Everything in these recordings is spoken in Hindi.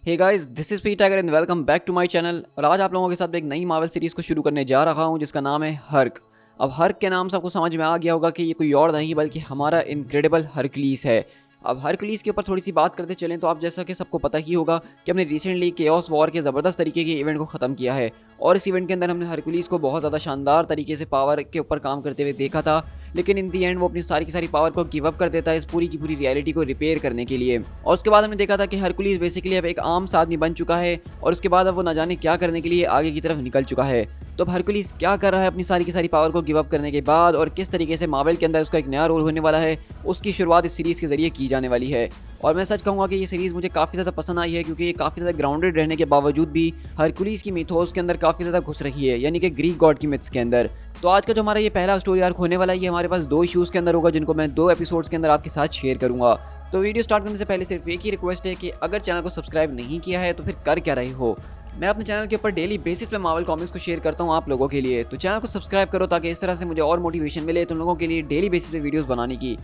Hey guys, this is P tiger and welcome back to my channel. और आज आप लोगों के साथ एक नई मार्वल सीरीज़ को शुरू करने जा रहा हूं जिसका नाम है हर्क। अब हर्क के नाम से आपको समझ में आ गया होगा कि ये कोई और नहीं बल्कि हमारा इनक्रेडिबल हरक्यूलिस है। अब हरक्यूलिस के ऊपर थोड़ी सी बात करते चलें तो आप जैसा कि सबको पता ही होगा कि हमने रिसेंटली केओस वॉर के ज़बरदस्त तरीके के इवेंट को ख़त्म किया है और इस इवेंट के अंदर हमने हरक्यूलिस को बहुत ज़्यादा शानदार तरीके से पावर के ऊपर काम करते हुए देखा था। लेकिन इन दी एंड वो अपनी सारी की सारी पावर को गिव अप कर देता है इस पूरी की पूरी रियलिटी को रिपेयर करने के लिए। और उसके बाद हमने देखा था कि हरक्यूलिस बेसिकली अब एक आम सा आदमी बन चुका है और उसके बाद अब वो ना जाने क्या करने के लिए आगे की तरफ निकल चुका है। तो अब हरक्यूलिस क्या कर रहा है अपनी सारी की सारी पावर को गिव अप करने के बाद और किस तरीके से मार्वल के अंदर उसका एक नया रोल होने वाला है, उसकी शुरुआत इस सीरीज़ के जरिए की जाने वाली है। और मैं सच कहूँगा कि ये सीरीज़ मुझे काफ़ी ज़्यादा पसंद आई है क्योंकि ये काफ़ी ज़्यादा ग्राउंडेड रहने के बावजूद भी हरक्यूलिस की मिथोस के अंदर काफ़ी ज़्यादा घुस रही है, यानी कि ग्रीक गॉड की मिथ्स के अंदर। तो आज का जो हमारा ये पहला स्टोरी आर्क होने वाला है ये हमारे पास 2 इश्यूज़ के अंदर होगा जिनको मैं 2 एपिसोड्स के अंदर आपके साथ शेयर करूँगा। तो वीडियो स्टार्ट करने से पहले सिर्फ एक ही रिक्वेस्ट है कि अगर चैनल को सब्सक्राइब नहीं किया है तो फिर कर क्या रहे हो। मैं अपने चैनल के ऊपर डेली बेसिस पे मार्वल कॉमिक्स को शेयर करता हूँ आप लोगों के लिए, तो चैनल को सब्सक्राइब करो ताकि इस तरह से मुझे और मोटिवेशन मिले तुम लोगों के लिए डेली बेसिस पे वीडियोस बनाने की।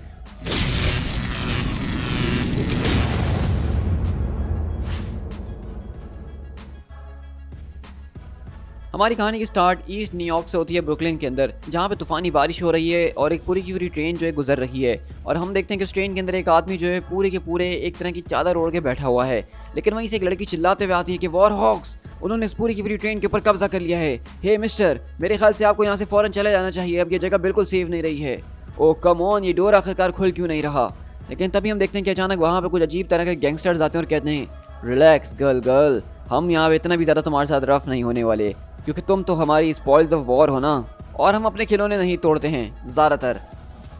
हमारी कहानी की स्टार्ट ईस्ट न्यूयॉर्क से होती है ब्रुकलिन के अंदर, जहाँ पे तूफानी बारिश हो रही है और एक पूरी की पूरी ट्रेन जो है गुजर रही है। और हम देखते हैं कि उस ट्रेन के अंदर एक आदमी जो है पूरे के पूरे एक तरह की चादर ओढ़ के बैठा हुआ है। लेकिन वहीं से एक लड़की चिल्लाते हुए आती है कि वॉर हॉक्स, उन्होंने इस पूरी की पूरी ट्रेन के ऊपर कब्जा कर लिया है। हे मिस्टर, मेरे ख्याल से आपको यहाँ से फ़ौरन चले जाना चाहिए, अब ये जगह बिल्कुल सेफ नहीं रही है। ओ कम ऑन, ये डोर आखिरकार खुल क्यों नहीं रहा। लेकिन तभी हम देखते हैं कि अचानक वहाँ पर कुछ अजीब तरह के गैंगस्टर्स आते हैं और कहते हैं रिलैक्स गर्ल, हम यहाँ पे इतना भी ज़्यादा तुम्हारे साथ रफ नहीं होने वाले क्योंकि तुम तो हमारी स्पॉइल्स ऑफ वॉर हो ना, और हम अपने खिलौने नहीं तोड़ते हैं ज़्यादातर।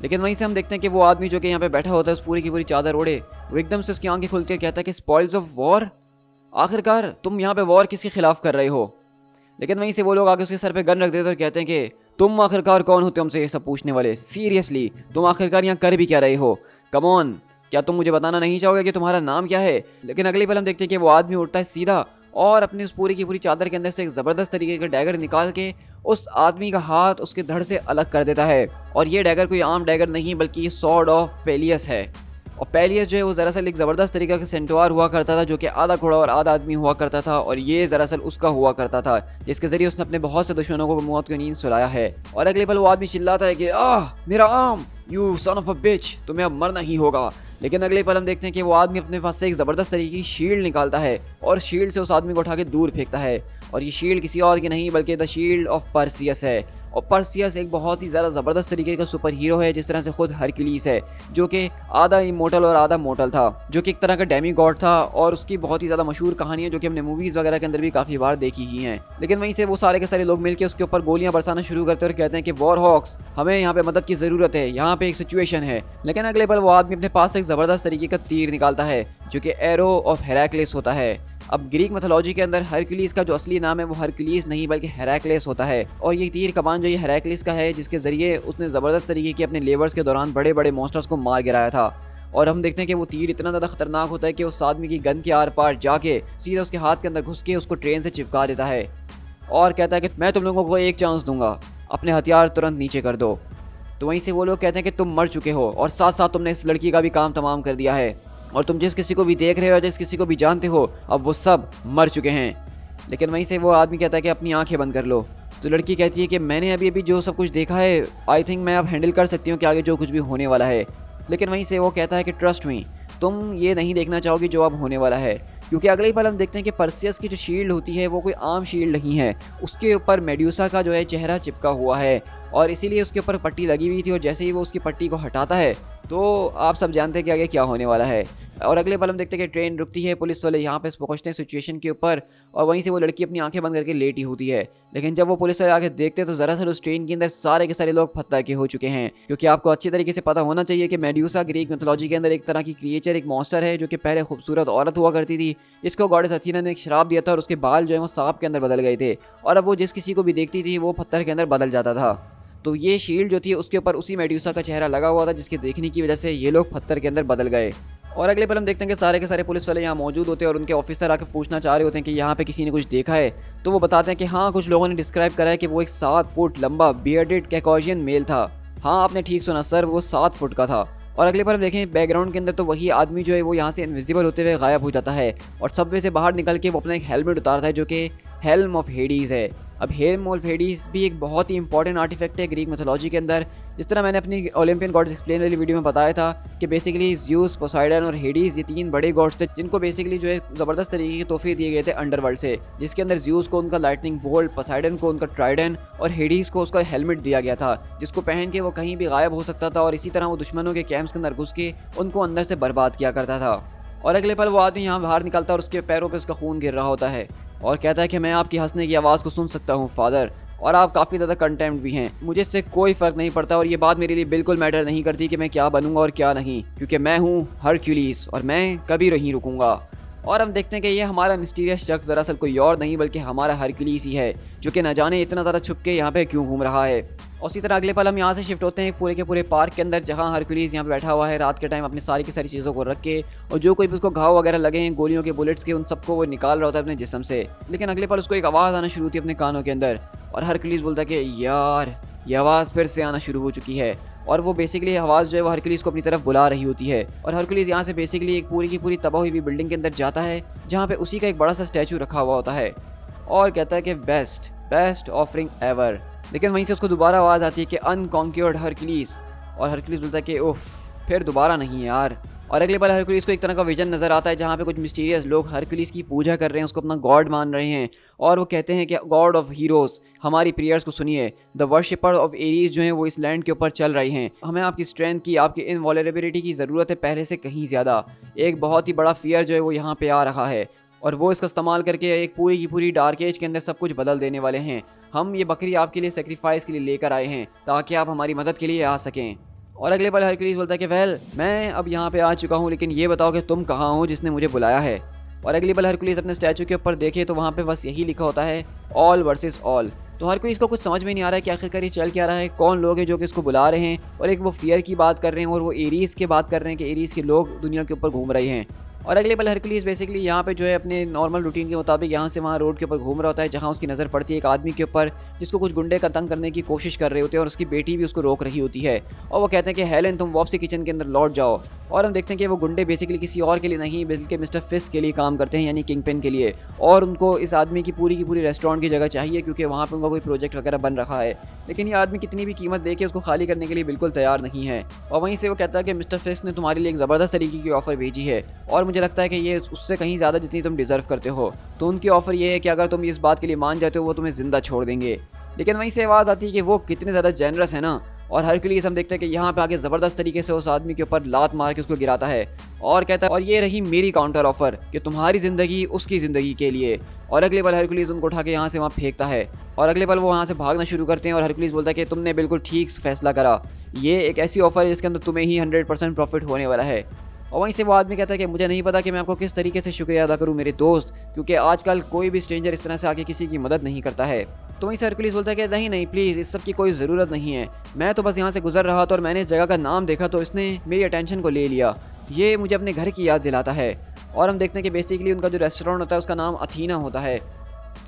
लेकिन वहीं से हम देखते हैं कि वो आदमी जो कि यहाँ पे बैठा होता है उस पूरी की पूरी चादर ओढ़े, वो एकदम से उसकी आंखें खुलकर कहता है कि स्पॉइल्स ऑफ वॉर, आखिरकार तुम यहाँ पे वॉर किसके खिलाफ कर रहे हो। लेकिन वहीं से वो लोग आगे उसके सर पे गन रख देते और कहते हैं कि तुम आखिरकार कौन होते हो हमसे ये सब पूछने वाले, सीरियसली तुम आखिरकार यहाँ कर भी क्या रहे हो, कम ऑन, क्या तुम मुझे बताना नहीं चाहोगे कि तुम्हारा नाम क्या है। लेकिन अगली पल हम देखते हैं कि वो आदमी उठता है सीधा और अपनी उस पूरी की पूरी चादर के अंदर से एक ज़बरदस्त तरीके का डैगर निकाल के उस आदमी का हाथ उसके धड़ से अलग कर देता है। और ये डैगर कोई आम डैगर नहीं बल्कि ये सॉर्ड ऑफ पेलियस है। और पेलियस जो है वो दरअसल एक ज़बरदस्त तरीके का सेंटुआर हुआ करता था जो कि आधा घोड़ा और आधा आदमी हुआ करता था, और ये दरअसल उसका हुआ करता था जिसके ज़रिए उसने अपने बहुत से दुश्मनों को मौत की नींद सुलाया है। और अगले पल वो आदमी चिल्लाता है कि मेरा arm, you son of a bitch, तुम्हें अब मरना ही होगा। लेकिन अगले पल हम देखते हैं कि वो आदमी अपने पास से एक ज़बरदस्त तरीके की शील्ड निकालता है और शील्ड से उस आदमी को उठा के दूर फेंकता है। और ये शील्ड किसी और की नहीं बल्कि द शील्ड ऑफ पर्सियस है। और पर्सियस एक बहुत ही ज़्यादा ज़बरदस्त तरीके का सुपर हीरो है, जिस तरह से खुद हरक्यूलिस है जो कि आधा इमोर्टल और आधा मोर्टल था, जो कि एक तरह का डेमी गॉड था। और उसकी बहुत ही ज़्यादा मशहूर कहानी है जो कि हमने मूवीज़ वगैरह के अंदर भी काफ़ी बार देखी ही हैं। लेकिन वहीं से वो सारे के सारे लोग मिलकर उसके ऊपर गोलियां बरसाना शुरू करते और कहते हैं कि वॉर हॉक्स, हमें यहाँ पे मदद की ज़रूरत है, यहाँ पे एक सिचुएशन है। लेकिन अगले पल वो आदमी अपने पास से एक ज़बरदस्त तरीके का तीर निकालता है जो कि एरो ऑफ हेराक्लिस होता है। अब ग्रीक मैथोलॉजी के अंदर हरक्यूलिस का जो असली नाम है वो हरक्यूलिस नहीं बल्कि हेराक्लिस होता है। और ये तीर कमान जो ये हेराक्लिस का है जिसके ज़रिए उसने ज़बरदस्त तरीके की अपने लेवर्स के दौरान बड़े बड़े मॉन्स्टर्स को मार गिराया था। और हम देखते हैं कि वो तीर इतना ज़्यादा खतरनाक होता है कि उस आदमी की गन के आर पार जाके सीधा उसके हाथ के अंदर घुस के उसको ट्रेन से चिपका देता है और कहता है कि मैं तुम लोगों को एक चांस दूंगा, अपने हथियार तुरंत नीचे कर दो। तो वहीं से वो लोग कहते हैं कि तुम मर चुके हो और साथ साथ तुमने इस लड़की का भी काम तमाम कर दिया है, और तुम जिस किसी को भी देख रहे हो, जिस किसी को भी जानते हो, अब वो सब मर चुके हैं। लेकिन वहीं से वो आदमी कहता है कि अपनी आंखें बंद कर लो। तो लड़की कहती है कि मैंने अभी अभी जो सब कुछ देखा है, आई थिंक मैं अब हैंडल कर सकती हूँ कि आगे जो कुछ भी होने वाला है। लेकिन वहीं से वो कहता है कि ट्रस्ट मी, तुम ये नहीं देखना चाहोगी जो अब होने वाला है, क्योंकि अगले ही पल हम देखते हैं कि पर्सियस की जो शील्ड होती है वो कोई आम शील्ड नहीं है, उसके ऊपर मेड्यूसा का जो है चेहरा चिपका हुआ है और इसीलिए उसके ऊपर पट्टी लगी हुई थी। और जैसे ही वो उसकी पट्टी को हटाता है तो आप सब जानते हैं कि आगे क्या होने वाला है। और अगले पल हम देखते हैं कि ट्रेन रुकती है, पुलिस वाले यहाँ पे पहुँचते हैं सिचुएशन के ऊपर, और वहीं से वो लड़की अपनी आंखें बंद करके लेटी होती है। लेकिन जब वो पुलिस वाले आके देखते हैं तो दरअसल उस ट्रेन के अंदर सारे के सारे लोग पत्थर के हो चुके हैं। क्योंकि आपको अच्छी तरीके से पता होना चाहिए कि मेड्यूसा ग्रीक मिथोलॉजी के अंदर एक तरह की क्रिएचर, एक मॉन्स्टर है जो कि पहले खूबसूरत औरत हुआ करती थी, जिसको गॉडेस अथीना ने एक श्राप दिया था और उसके बाल जो है वो सांप के अंदर बदल गए थे, और अब वो जिस किसी को भी देखती थी वो पत्थर के अंदर बदल जाता था। तो ये शील्ड जो थी उसके ऊपर उसी मेड्यूसा का चेहरा लगा हुआ था जिसके देखने की वजह से ये लोग पत्थर के अंदर बदल गए। और अगले पल हम देखते हैं कि सारे के सारे पुलिस वाले यहाँ मौजूद होते हैं और उनके ऑफिसर आकर पूछना चाह रहे होते हैं कि यहाँ पे किसी ने कुछ देखा है। तो वो बताते हैं कि हाँ, कुछ लोगों ने डिस्क्राइब करा है कि वो एक 7 फुट लंबा बियर्डेड कैकोजियन मेल था। हाँ, आपने ठीक सुना सर, वो 7 फुट का था। और अगले बार हम देखें बैकग्राउंड के अंदर तो वही आदमी जो है वो यहाँ से इनविजिबल होते हुए गायब हो जाता है और सबवे से बाहर निकल के वो अपना एक हेलमेट उतारता है जो कि हेल्म ऑफ हेडीज़ है। अब हेल्म ऑफ हेडीज़ भी एक बहुत ही इंपॉर्टेंट आर्टिफैक्ट है ग्रीक मिथोलॉजी के अंदर। जिस तरह मैंने अपनी ओलंपियन गॉड्स एक्सप्लेन वाली वीडियो में बताया था कि बेसिकली ज़्यूस, पोसाइडन और हेडीज़ ये 3 बड़े गॉड्स थे जिनको बेसिकली जो है ज़बरदस्त तरीके के तोहफे दिए गए थे अंडरवर्ल्ड से, जिसके अंदर ज़्यूस को उनका लाइटनिंग बोल्ट, पोसाइडन को उनका ट्राइडेंट और हेडीज़ को उसका हेलमेट दिया गया था जिसको पहन के वो कहीं भी गायब हो सकता था और इसी तरह वो दुश्मनों के कैंप्स के अंदर घुस के उनको अंदर से बर्बाद किया करता था। और अगले पल वो आदमी यहाँ बाहर निकलता है और उसके पैरों पे उसका खून गिर रहा होता है और कहता है कि मैं आपकी हंसने की आवाज़ को सुन सकता हूँ फादर, और आप काफ़ी ज़्यादा कंटेम्प्ट भी हैं, मुझे इससे कोई फ़र्क नहीं पड़ता और ये बात मेरे लिए बिल्कुल मैटर नहीं करती कि मैं क्या बनूंगा और क्या नहीं, क्योंकि मैं हूँ हरक्यूलिस और मैं कभी नहीं रुकूंगा। और हम देखते हैं कि ये हमारा मिस्टीरियस शख्स दरअसल कोई और नहीं बल्कि हमारा हरक्यूलिस ही है जो कि न जाने इतना ज़्यादा छुप के यहाँ पे क्यों घूम रहा है। और उसी तरह अगले पल हम यहाँ से शिफ्ट होते हैं पूरे के पूरे पार्क के अंदर जहाँ हरक्यूलिस यहाँ पे बैठा हुआ है रात के टाइम अपनी सारी की सारी चीज़ों को रख के, और जो कोई भी उसको घाव वगैरह लगे हैं गोलियों के, बुलेट्स के, उन सबको वो निकाल रहा होता है अपने जिस्म से। लेकिन अगले पल उसको एक आवाज़ आना शुरू होती है अपने कानों के अंदर और हरक्यूलिस बोलता है कि यार ये आवाज़ फिर से आना शुरू हो चुकी है। और वो बेसिकली आवाज़ जो है वो हरक्यूलिस को अपनी तरफ बुला रही होती है और हरक्यूलिस यहाँ से बेसिकली एक पूरी की पूरी तबाह हुई बिल्डिंग के अंदर जाता है जहाँ पे उसी का एक बड़ा सा स्टैचू रखा हुआ होता है और कहता है कि बेस्ट ऑफरिंग एवर। लेकिन वहीं से उसको दोबारा आवाज़ आती है कि अनकॉन्क्योर्ड हरक्यूलिस, और हरक्यूलिस बोलता है कि उफ फिर दोबारा नहीं यार। और अगले पल हरक्यूलिस को एक तरह का विजन नज़र आता है जहाँ पे कुछ मिस्टीरियस लोग हरक्यूलिस की पूजा कर रहे हैं, उसको अपना गॉड मान रहे हैं और वो कहते हैं कि गॉड ऑफ हीरोज़ हमारी प्रेयर्स को सुनिए, द वर्शिपर ऑफ एरीज जो हैं वो इस लैंड के ऊपर चल रहे हैं, हमें आपकी स्ट्रेंथ की, आपकी इनवॉलरेबिलिटी की ज़रूरत है पहले से कहीं ज़्यादा। एक बहुत ही बड़ा फियर जो है वो यहाँ पे आ रहा है और वो इसका इस्तेमाल करके एक पूरी की पूरी डार्क एज के अंदर सब कुछ बदल देने वाले हैं। हम ये बकरी आपके लिए सेक्रीफाइस के लिए लेकर आए हैं ताकि आप हमारी मदद के लिए आ सकें। और अगले पल हरक्यूलिस बोलता है कि वेल मैं अब यहाँ पे आ चुका हूँ, लेकिन ये बताओ कि तुम कहाँ हो जिसने मुझे बुलाया है। और अगली पल हरक्यूलिस अपने स्टैचू के ऊपर देखे तो वहाँ पे बस यही लिखा होता है ऑल वर्सेस ऑल। तो हरक्यूलिस को कुछ समझ में नहीं आ रहा है कि आखिरकार ये चल क्या रहा है, कौन लोग हैं जो कि इसको बुला रहे हैं, और एक वो फियर की बात कर रहे हैं और वो एरीज़ की बात कर रहे हैं कि एरीज़ के लोग दुनिया के ऊपर घूम रहे हैं। और अगले पल हरक्यूलिस बेसिकली यहाँ पे जो है अपने नॉर्मल रूटीन के मुताबिक यहाँ से वहाँ रोड के ऊपर घूम रहा होता है जहाँ उसकी नज़र पड़ती है एक आदमी के ऊपर जिसको कुछ गुंडे का तंग करने की कोशिश कर रहे होते हैं और उसकी बेटी भी उसको रोक रही होती है और वो कहते हैं कि हेलन तुम वापसी किचन के अंदर लौट जाओ। और हम देखते हैं कि वो गुंडे बेसिकली किसी और के लिए नहीं बल्कि मिस्टर फिस्ट के लिए काम करते हैं, यानी किंग पिन के लिए, और उनको इस आदमी की पूरी रेस्टोरेंट की जगह चाहिए क्योंकि वहाँ पर उनका कोई प्रोजेक्ट वगैरह बन रहा है। लेकिन ये आदमी कितनी भी कीमत दे के उसको खाली करने के लिए बिल्कुल तैयार नहीं है और वहीं से वो कहता है कि मिस्टर फिस्ट ने तुम्हारे लिए एक ज़बरदस्त तरीके की ऑफ़र भेजी है और मुझे लगता है कि ये उससे कहीं ज़्यादा जितनी तुम डिज़र्व करते हो। तो उनकी ऑफ़र ये है कि अगर तुम इस बात के लिए मान जाते हो वो तुम्हें ज़िंदा छोड़ देंगे। लेकिन वहीं से आवाज़ आती है कि वो कितने ज़्यादा जेनरस है ना, और हरक्यूलिस हम देखते हैं कि यहाँ पे आगे ज़बरदस्त तरीके से उस आदमी के ऊपर लात मार के उसको गिराता है और कहता है और ये रही मेरी काउंटर ऑफर कि तुम्हारी ज़िंदगी उसकी ज़िंदगी के लिए। और अगले पल हरक्यूलिस उनको उठा के यहाँ से वहाँ फेंकता है और अगले पल वो वहाँ से भागना शुरू करते हैं और हरक्यूलिस बोलता है कि तुमने बिल्कुल ठीक फैसला करा, ये एक ऐसी ऑफ़र है जिसके अंदर तुम्हें ही 100% प्रॉफिट होने वाला है। और वहीं से वो आदमी कहता है कि मुझे नहीं पता कि मैं आपको किस तरीके से शुक्रिया अदा करूं मेरे दोस्त, क्योंकि आजकल कोई भी स्ट्रेंजर इस तरह से आके किसी की मदद नहीं करता है। तो वहीं से हरक्यूलिस बोलता है कि नहीं प्लीज़ इस सब की कोई ज़रूरत नहीं है, मैं तो बस यहाँ से गुजर रहा था और मैंने इस जगह का नाम देखा तो इसने मेरी अटेंशन को ले लिया, ये मुझे अपने घर की याद दिलाता है। और हम देखते हैं कि बेसिकली उनका जो रेस्टोरेंट होता है उसका नाम अथीना होता है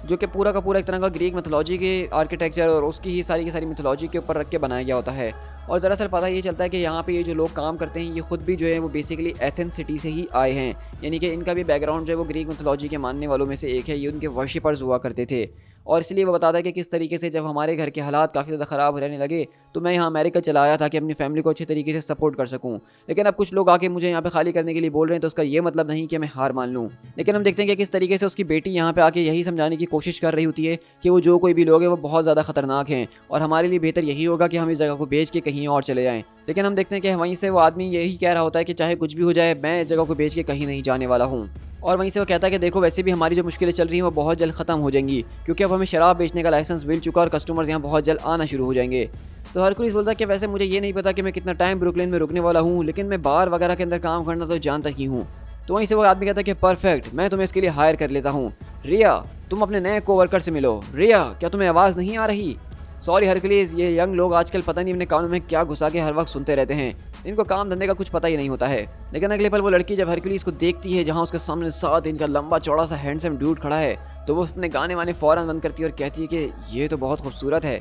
जो कि पूरा का पूरा एक तरह का ग्रीक मिथोलॉजी के आर्किटेक्चर और उसकी ही सारी की सारी मिथोलॉजी के ऊपर रख के बनाया गया होता है। और दरअसल पता ये चलता है कि यहाँ पे ये जो लोग काम करते हैं ये खुद भी जो है वो बेसिकली एथेंस सिटी से ही आए हैं, यानी कि इनका भी बैकग्राउंड जो है वो ग्रीक मिथोलॉजी के मानने वालों में से एक है, ये उनके वर्शिपर्स हुआ करते थे। और इसलिए वो बताता है कि किस तरीके से जब हमारे घर के हालात काफ़ी ज़्यादा ख़राब रहने लगे तो मैं यहाँ अमेरिका चला आया था कि अपनी फैमिली को अच्छे तरीके से सपोर्ट कर सकूँ। लेकिन अब कुछ लोग आके मुझे यहाँ पे खाली करने के लिए बोल रहे हैं तो उसका ये मतलब नहीं कि मैं हार मान लूँ। लेकिन हम देखते हैं कि किस तरीके से उसकी बेटी यहाँ पे आके यही समझाने की कोशिश कर रही होती है कि वो जो कोई भी लोग हैं वो बहुत ज़्यादा ख़तरनाक हैं और हमारे लिए बेहतर यही होगा कि हम इस जगह को बेच के कहीं और चले जाएँ। लेकिन हम देखते हैं कि वहीं से वो आदमी यही कह रहा होता है कि चाहे कुछ भी हो जाए मैं इस जगह को बेच के कहीं नहीं जाने वाला हूँ। और वहीं से वो कहता है कि देखो वैसे भी हमारी जो मुश्किलें चल रही हैं वो बहुत जल्द ख़त्म हो जाएंगी क्योंकि अब हमें शराब बेचने का लाइसेंस मिल चुका और कस्टमर्स यहाँ बहुत जल्द आना शुरू हो जाएंगे। तो हरक्यूलिस बोलता है कि वैसे मुझे ये नहीं पता कि मैं कितना टाइम ब्रुकलिन में रुकने वाला हूँ, लेकिन मैं बार वगैरह के अंदर काम करना तो जानता ही हूँ। तो वहीं से वो आदमी कहता है कि परफेक्ट, मैं तुम्हें इसके लिए हायर कर लेता हूँ। रिया तुम अपने नए कोवर्कर से मिलो। रिया क्या तुम्हें आवाज़ नहीं आ रही? सॉरी हरक्यूलिस, ये यंग लोग आजकल पता नहीं अपने कानों में क्या घुसा के हर वक्त सुनते रहते हैं, इनको काम धंधे का कुछ पता ही नहीं होता है। लेकिन अगले पल वो लड़की जब हरक्यूलिस को देखती है जहाँ उसके सामने 7 इंच का लंबा चौड़ा सा हैंडसम ड्यूड खड़ा है तो वो अपने गाने वाने फ़ौरन बंद करती है और कहती है कि ये तो बहुत खूबसूरत है।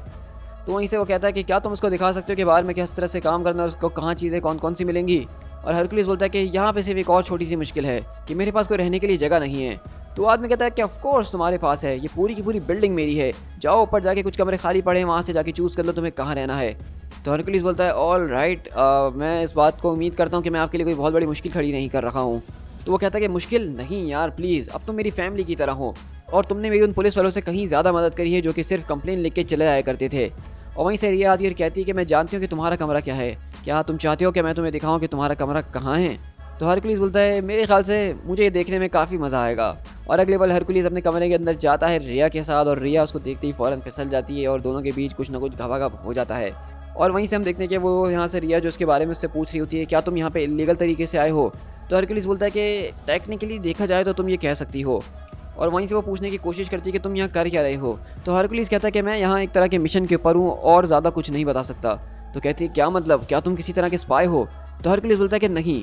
तो वहीं से वो कहता है कि क्या तुम उसको दिखा सकते हो कि बाहर में किस तरह से काम करना है, उसको कहाँ चीज़ें कौन कौन सी मिलेंगी। और हरकुलिस बोलता है कि यहाँ पे सिर्फ एक और छोटी सी मुश्किल है कि मेरे पास कोई रहने के लिए जगह नहीं है। तो आदमी कहता है कि ऑफ कोर्स तुम्हारे पास है, ये पूरी की पूरी बिल्डिंग मेरी है, जाओ ऊपर जाके कुछ कमरे खाली पड़े हैं वहाँ से जाके चूज़ कर लो तुम्हें कहाँ रहना है। तो हरकुलिस बोलता है ऑल राइट, मैं इस बात को उम्मीद करता हूँ कि मैं आपके लिए कोई बहुत बड़ी मुश्किल खड़ी नहीं कर रहा हूँ। तो वो कहता है कि मुश्किल नहीं यार प्लीज़, अब तुम मेरी फैमिली की तरह हो और तुमने मेरी उन पुलिस वालों से कहीं ज़्यादा मदद करी है जो कि सिर्फ कंप्लेन लिख के चले आया करते थे। और वहीं से रिया आती है और कहती है कि मैं जानती हूँ कि तुम्हारा कमरा क्या है, क्या तुम चाहते हो कि मैं तुम्हें दिखाऊँ कि तुम्हारा कमरा कहाँ है। तो हरकुलिस बोलता है मेरे ख्याल से मुझे ये देखने में काफ़ी मज़ा आएगा। और अगले पल हरकुलिस अपने कमरे के अंदर जाता है रिया के साथ और रिया उसको देखते ही फ़ौरन फिसल जाती है और दोनों के बीच कुछ ना कुछ घबाघब हो जाता है। और वहीं से हम देखते हैं कि वो यहाँ से रिया जो उसके बारे में उससे पूछ रही होती है क्या तुम यहाँ पे इलीगल तरीके से आए हो। तो हरकुलिस बोलता है कि टेक्निकली देखा जाए तो तुम ये कह सकती हो। और वहीं से वो पूछने की कोशिश करती है कि तुम यहाँ कर क्या रहे हो। तो हरकुलिस कहता है कि मैं यहाँ एक तरह के मिशन के ऊपर हूँ और ज़्यादा कुछ नहीं बता सकता। तो कहती है क्या मतलब, क्या तुम किसी तरह के स्पाई हो। तो हरकुलिस बोलता है कि नहीं।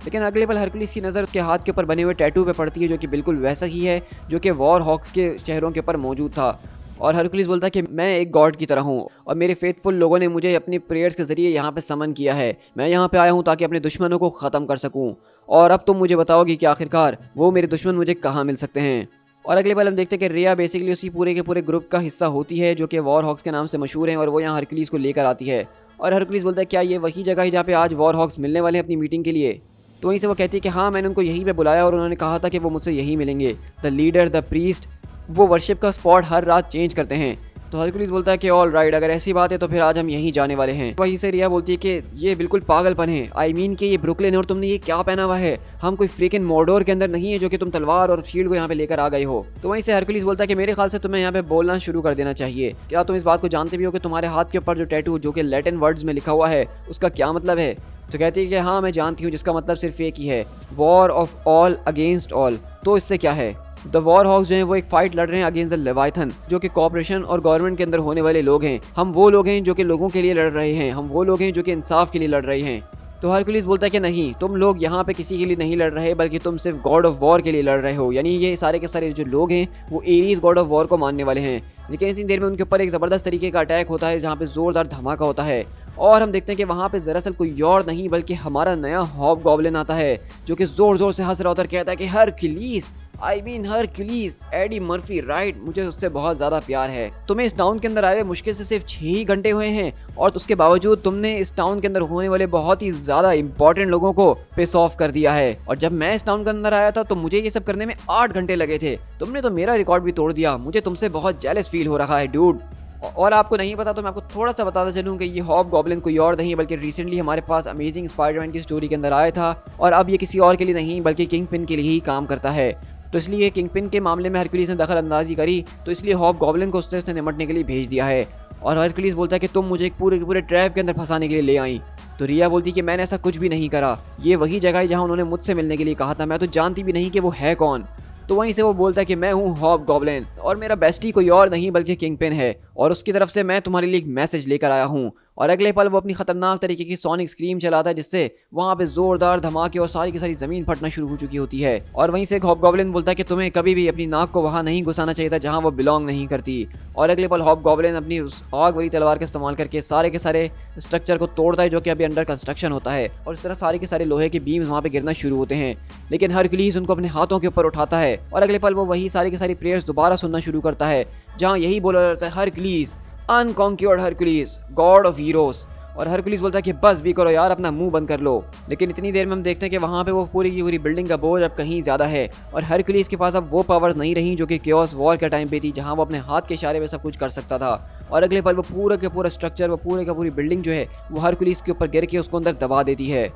लेकिन अगले पल हरकुलिस की नज़र उसके हाथ के ऊपर बने हुए टैटू पे पड़ती है जो कि बिल्कुल वैसा ही है जो कि वॉर हॉक्स के शहरों के ऊपर मौजूद था। और हरकुलिस बोलता है कि मैं एक गॉड की तरह हूँ और मेरे फेथफुल लोगों ने मुझे अपनी प्रेयर्स के ज़रिए यहाँ पे समन किया है। मैं यहाँ पे आया हूँ ताकि अपने दुश्मनों को ख़त्म कर सकूँ। और अब तुम मुझे बताओगी कि आखिरकार वो मेरे दुश्मन मुझे कहाँ मिल सकते हैं। और अगले पल हम देखते हैं कि रिया बेसिकली उसी पूरे के पूरे ग्रुप का हिस्सा होती है जो कि वॉर हॉक्स के नाम से मशहूर हैं और वो यहाँ हरकुलिस को लेकर आती है। और हरकुलिस बोलता है क्या ये वही जगह है जहाँ पे आज वॉर हॉक्स मिलने वाले हैं अपनी मीटिंग के लिए। तो वहीं से वो कहती है कि हाँ मैंने उनको यहीं पे बुलाया और उन्होंने कहा था कि वो मुझसे यहीं मिलेंगे। द लीडर द प्रीस्ट वो वर्शिप का स्पॉट हर रात चेंज करते हैं। तो हरकुलिस बोलता है कि ऑल राइट, अगर ऐसी बात है तो फिर आज हम यहीं जाने वाले हैं। वहीं से रिया बोलती है कि ये बिल्कुल पागलपन है, आई मीन कि ये ब्रुकलिन है और तुमने ये क्या पहना हुआ है, हम कोई फ्रीकिन मॉर्डोर के अंदर नहीं है जो कि तुम तलवार और शील्ड को यहाँ पे लेकर आ गए हो। तो वहीं से हरकुलिस बोलता है कि मेरे ख्याल से तुम्हें यहाँ पे बोलना शुरू कर देना चाहिए। क्या तुम इस बात को जानते भी हो कि तुम्हारे हाथ के ऊपर जो टैटू जो कि लैटिन वर्ड्स में लिखा हुआ है उसका क्या मतलब है। तो कहती है कि हाँ मैं जानती हूँ, जिसका मतलब सिर्फ एक ही है, war of all against all. तो इससे क्या है, द वॉर हॉक्स जो हैं वो एक फाइट लड़ रहे हैं अगेंस्ट द लेवाइथन जो कि कॉर्पोरेशन और गवर्नमेंट के अंदर होने वाले लोग हैं। हम वो लोग हैं जो कि लोगों के लिए लड़ रहे हैं, हम वो लोग हैं जो कि इंसाफ के लिए लड़ रहे हैं। तो हरकुलिस बोलता है कि नहीं, तुम लोग यहाँ पे किसी के लिए नहीं लड़ रहे बल्कि तुम सिर्फ गॉड ऑफ वॉर के लिए लड़ रहे हो। यानी ये सारे के सारे जो लोग हैं वो एरीज गॉड ऑफ वॉर को मानने वाले हैं। लेकिन इतनी देर में उनके ऊपर एक ज़बरदस्त तरीके का अटैक होता है जहाँ पे ज़ोरदार धमाका होता है और हम देखते हैं कि वहाँ पे दरअसल कोई और नहीं बल्कि हमारा नया हॉबगॉब्लिन आता है जो कि ज़ोर ज़ोर से हंस रहा होता है, कहता है कि Hercules I mean Hercules, Eddie Murphy right, मुझे उससे बहुत ज़्यादा प्यार है। तुम्हें इस टाउन के अंदर आए हुए मुश्किल से सिर्फ 6 ही घंटे हुए हैं और उसके बावजूद तुमने इस टाउन के अंदर होने वाले बहुत ही ज़्यादा इंपॉर्टेंट लोगों को पिस ऑफ कर दिया है। और जब मैं इस टाउन के अंदर आया था तो मुझे ये सब करने में 8 घंटे लगे थे, तुमने तो मेरा रिकॉर्ड भी तोड़ दिया। मुझे तुमसे बहुत जेलस फील हो रहा है डूड। और आपको नहीं पता तो मैं आपको थोड़ा सा बताता चलूँ कि ये हॉबगॉब्लिन कोई और नहीं बल्कि रिसेंटली हमारे पास अमेजिंग स्पाइडरमैन की स्टोरी के अंदर आया था और अब ये किसी और के लिए नहीं बल्कि किंगपिन के लिए ही काम करता है। तो इसलिए किंगपिन के मामले में हरकुलिस ने दखल अंदाजी करी, तो इसलिए हॉबगॉब्लिन को उससे निमटने के लिए भेज दिया है। और हरकुलिस बोलता है कि तुम मुझे एक पूरे के पूरे ट्रैप के अंदर फंसाने के लिए ले आई। तो रिया बोलती कि मैंने ऐसा कुछ भी नहीं करा, ये वही जगह है जहाँ उन्होंने मुझसे मिलने के लिए कहा था, मैं तो जानती भी नहीं कि वो है कौन। तो वहीं से वो बोलता है कि मैं हूँ हॉबगॉब्लिन और मेरा बेस्टी कोई और नहीं बल्कि किंगपिन है और उसकी तरफ से मैं तुम्हारे लिए एक मैसेज लेकर आया हूँ। और अगले पल वो अपनी खतरनाक तरीके की सोनिक स्क्रीम चलाता है जिससे वहाँ पे जोरदार धमाके और सारी की सारी जमीन फटना शुरू हो चुकी होती है। और वहीं से हॉबगॉब्लिन बोलता है कि तुम्हें कभी भी अपनी नाक को वहाँ नहीं घुसाना चाहिए था जहाँ वो बिलोंग नहीं करती। और अगले पल हॉबगॉब्लिन अपनी उस आग वाली तलवार का इस्तेमाल करके सारे के सारे स्ट्रक्चर को तोड़ता है जो कि अभी अंडर कंस्ट्रक्शन होता है और इस तरह सारे के सारे लोहे के बीम्स वहाँ पे गिरना शुरू होते हैं। लेकिन हरकुलिस उनको अपने हाथों के ऊपर उठाता है और अगले पल वो वही सारी की सारी प्रेयर्स दोबारा सुनना शुरू करता है जहाँ यही बोला जाता है Hercules unconquered Hercules god of heroes. और हरकुलिस बोलता है कि बस भी करो यार, अपना मुंह बंद कर लो। लेकिन इतनी देर में हम देखते हैं कि वहाँ पे वो पूरी की पूरी बिल्डिंग का बोझ अब कहीं ज़्यादा है और हरकुलिस के पास अब वो पावर्स नहीं रही जो कि केओस वॉर के टाइम पे थी जहाँ वो अपने हाथ के इशारे में सब कुछ कर सकता था। और अगले पल वो पूरा के पूरा स्ट्रक्चर, वो पूरे का पूरी बिल्डिंग जो है वो हरकुलिस के ऊपर गिर के उसको अंदर दबा देती है।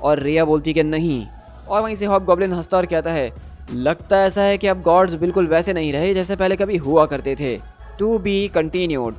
और रिया बोलती कि नहीं। और वहीं से हॉबगॉब्लिन हंसता और कहता है लगता ऐसा है कि अब गॉड्स बिल्कुल वैसे नहीं रहे जैसे पहले कभी हुआ करते थे। To be continued.